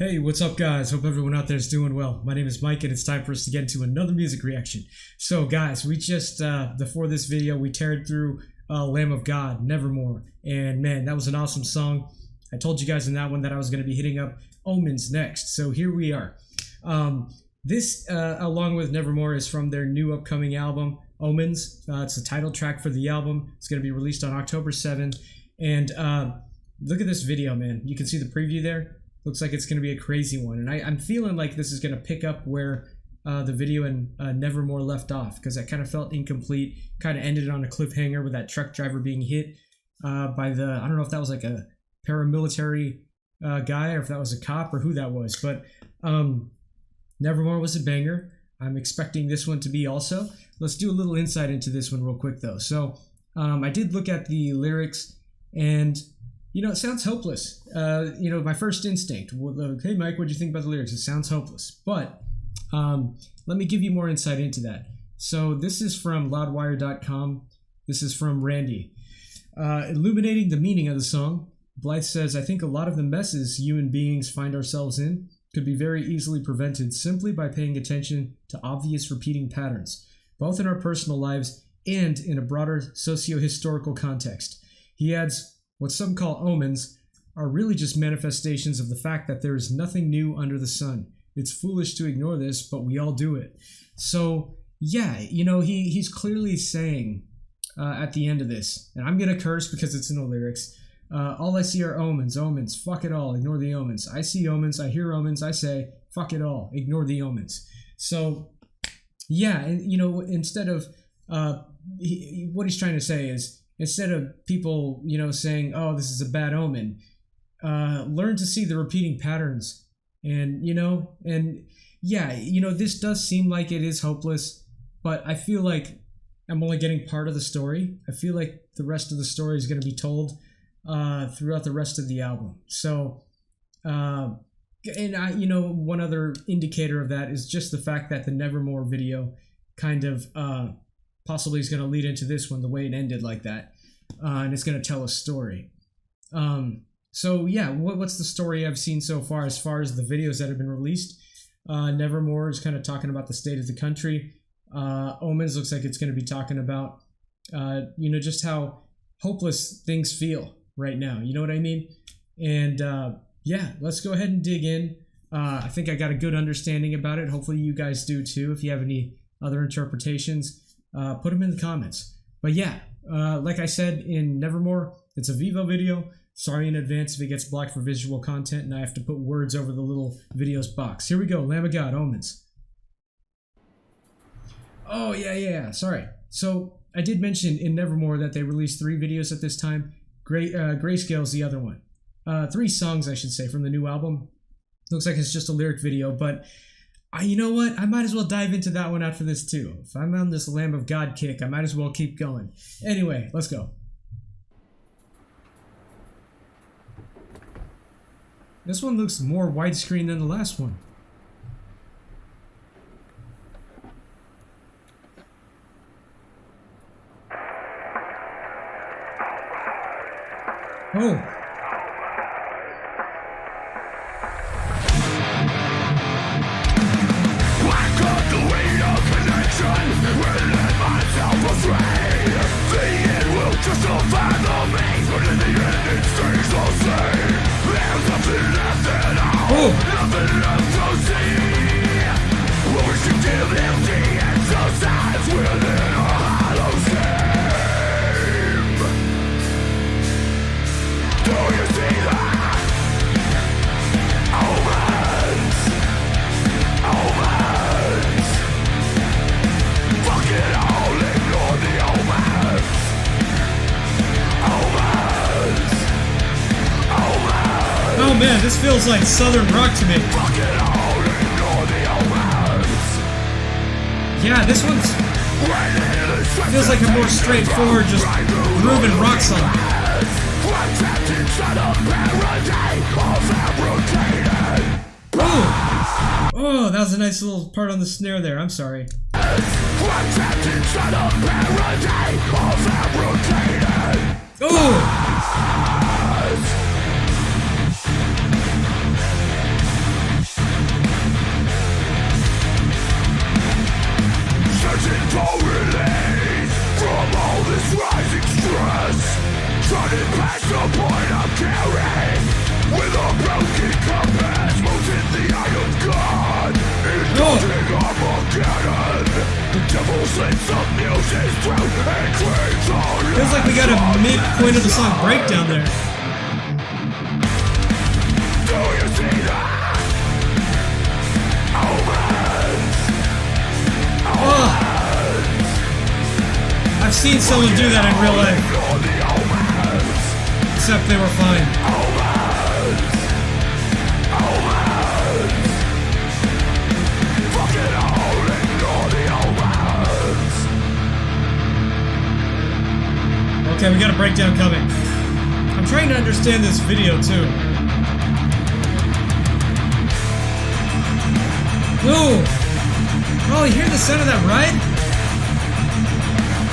Hey, what's up, guys? Hope everyone out there is doing well. My name is Mike, and it's time for us to get into another music reaction. So, guys, we just, before this video, we teared through Lamb of God, Nevermore. And, man, that was an awesome song. I told you guys in that one that I was going to be hitting up Omens next. So, here we are. This, along with Nevermore, is from their new upcoming album, Omens. It's the title track for the album. It's going to be released on October 7th. And look at this video, man. You can see the preview there. Looks like it's going to be a crazy one. And I'm feeling like this is going to pick up where the video in Nevermore left off, because that kind of felt incomplete. Kind of ended on a cliffhanger with that truck driver being hit by the, I don't know if that was like a paramilitary guy or if that was a cop or who that was. But Nevermore was a banger. I'm expecting this one to be also. Let's do a little insight into this one real quick, though. So I did look at the lyrics, and it sounds hopeless. My first instinct, hey Mike, what do you think about the lyrics? It sounds hopeless. But let me give you more insight into that. So this is from loudwire.com. This is from Randy. Illuminating the meaning of the song, Blythe says, I think a lot of the messes human beings find ourselves in could be very easily prevented simply by paying attention to obvious repeating patterns, both in our personal lives and in a broader socio-historical context. He adds, what some call omens are really just manifestations of the fact that there is nothing new under the sun. It's foolish to ignore this, but we all do it. So, yeah, he's clearly saying at the end of this, and I'm going to curse because it's in the lyrics, all I see are omens, fuck it all, ignore the omens. I see omens, I hear omens, I say, fuck it all, ignore the omens. So, yeah, and, instead of, what he's trying to say is, instead of people, saying, oh, this is a bad omen, learn to see the repeating patterns. And, this does seem like it is hopeless, but I feel like I'm only getting part of the story. I feel like the rest of the story is going to be told throughout the rest of the album. So, one other indicator of that is just the fact that the Nevermore video kind of possibly is going to lead into this one, the way it ended like that. And it's going to tell a story. So yeah, what's the story I've seen so far as the videos that have been released? Nevermore is kind of talking about the state of the country. Omens looks like it's going to be talking about, just how hopeless things feel right now. You know what I mean? And yeah, let's go ahead and dig in. I think I got a good understanding about it. Hopefully you guys do too. If you have any other interpretations, put them in the comments. But yeah, like I said in Nevermore, it's a Vivo video. Sorry in advance if it gets blocked for visual content and I have to put words over the little videos box. Here we go, Lamb of God, Omens. Oh, yeah, sorry. So, I did mention in Nevermore that they released 3 videos at this time. Grayscale's the other one. 3 songs, I should say, from the new album. Looks like it's just a lyric video, but you know what? I might as well dive into that one after this too. If I'm on this Lamb of God kick, I might as well keep going. Anyway, let's go. This one looks more widescreen than the last one. Oh. Oh man, this feels like Southern rock to me. Yeah, this one feels like a more straightforward, just grooving rock song. Oh, that was a nice little part on the snare there. I'm sorry. Oh! midpoint of the song breakdown there. Oh. I've seen someone do that in real life. Except they were fine. Okay, we got a breakdown coming. I'm trying to understand this video too. Ooh! Oh, you hear the sound of that ride?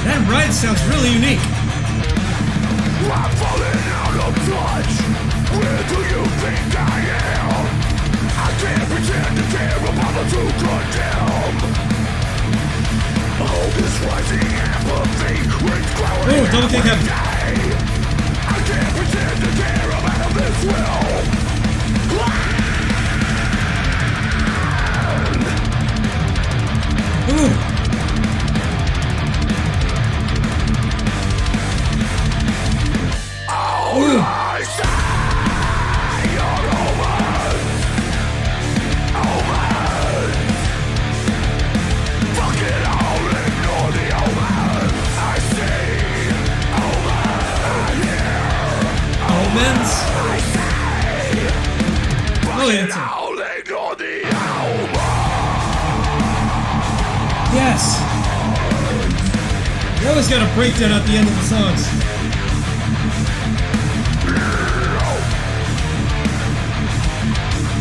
That ride sounds really unique. I'm falling out of touch. Where do you think I am? I can't pretend to care about the to condemn. All this rising apathy rings growling double kick him. I can't pretend to care about this will. Ooh. Ooh. I say you're Omen. Omen. Fuck it all, ignore the Omen. I see Omen. I hear Omens? I say fuck Oh, it yeah, it's a- all, ignore the Omen. Yes. They always got a breakdown at the end of the songs.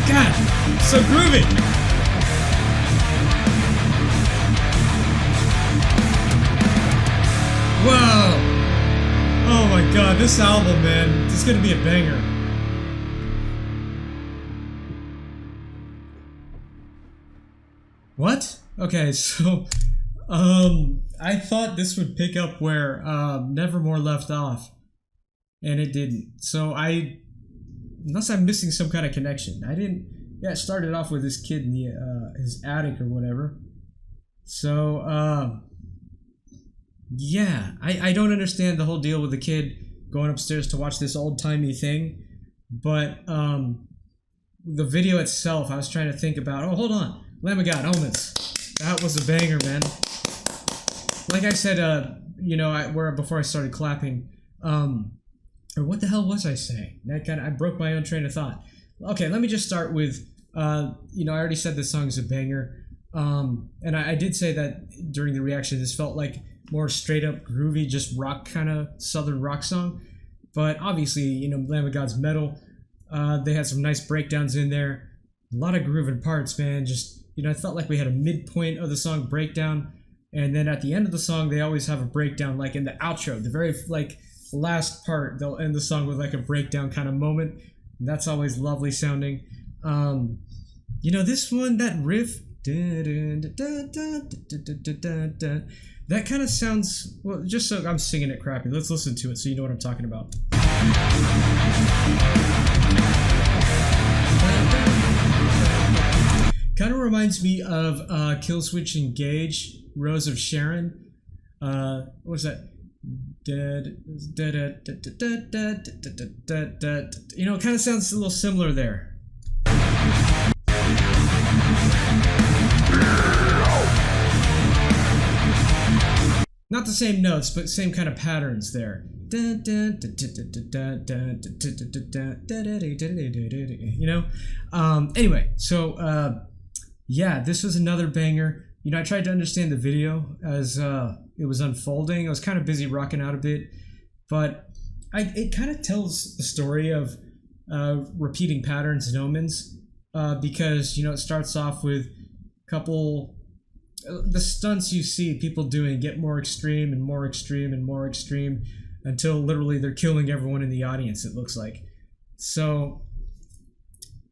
God, so groovy. Whoa. Oh my God, this album, man, it's gonna be a banger. What? Okay, so, I thought this would pick up where, Nevermore left off, and it didn't. So unless I'm missing some kind of connection. Yeah, it started off with this kid in the, his attic or whatever. So, yeah, I don't understand the whole deal with the kid going upstairs to watch this old-timey thing, but, the video itself, I was trying to think about, oh, hold on, Lamb of God, Omens. That was a banger, man. Like I said, you know, before I started clapping, or what the hell was I saying? I broke my own train of thought. Okay, let me just start with, you know, I already said this song is a banger, and I did say that during the reaction, this felt like more straight up groovy, just rock kind of southern rock song, but obviously, you know, Lamb of God's metal. They had some nice breakdowns in there, a lot of grooving parts, man. Just, you know, I felt like we had a midpoint of the song breakdown, and then at the end of the song, they always have a breakdown, like in the outro, the very like last part, they'll end the song with like a breakdown kind of moment. And that's always lovely sounding. You know, this one, that riff, that kind of sounds, well, just so I'm singing it crappy. Let's listen to it so you know what I'm talking about. Kind of reminds me of Killswitch Engage, Rose of Sharon. What was that? You know, it kind of sounds a little similar there. Not the same notes, but same kind of patterns there. You know? Anyway, so yeah, this was another banger. You know, I tried to understand the video as it was unfolding. I was kind of busy rocking out a bit, but it kind of tells the story of repeating patterns and omens, because, you know, it starts off with a couple... the stunts you see people doing get more extreme and more extreme and more extreme until literally they're killing everyone in the audience, it looks like. So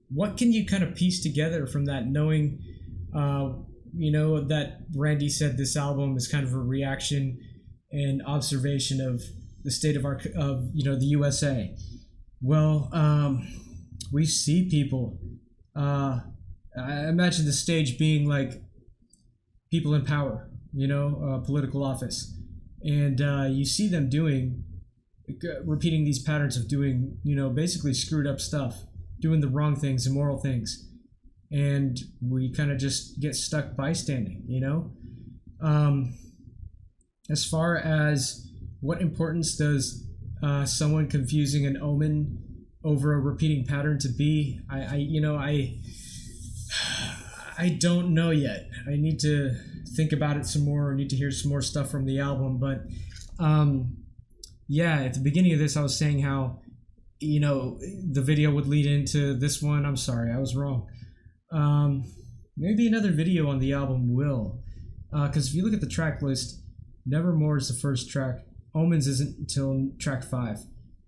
what can you kind of piece together from that, knowing, you know, that Randy said this album is kind of a reaction and observation of the state of you know, the USA? Well, we see people, I imagine the stage being like people in power, you know, political office, and you see them doing repeating these patterns of doing, basically screwed up stuff, doing the wrong things, immoral things. And we kind of just get stuck bystanding, As far as what importance does someone confusing an omen over a repeating pattern to be, I don't know yet. I need to think about it some more. I need to hear some more stuff from the album. But at the beginning of this, I was saying how, the video would lead into this one. I'm sorry, I was wrong. Maybe another video on the album will. Because if you look at the track list, Nevermore is the first track. Omens isn't until track 5.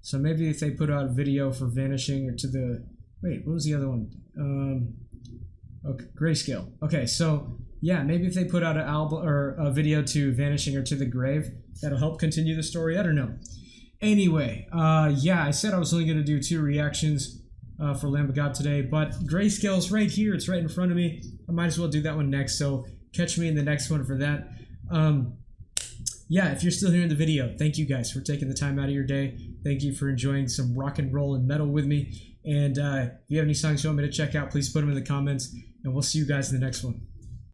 So maybe if they put out a video for Vanishing or to the... Wait, what was the other one? Okay, Grayscale. Okay, so yeah, maybe if they put out an album or a video to Vanishing or to the Grave, that'll help continue the story. I don't know. Anyway, I said I was only going to do 2 reactions for Lamb of God today, but Grayscale's right here. It's right in front of me. I might as well do that one next, so catch me in the next one for that. If you're still here in the video, thank you guys for taking the time out of your day. Thank you for enjoying some rock and roll and metal with me. And if you have any songs you want me to check out, please put them in the comments, and we'll see you guys in the next one.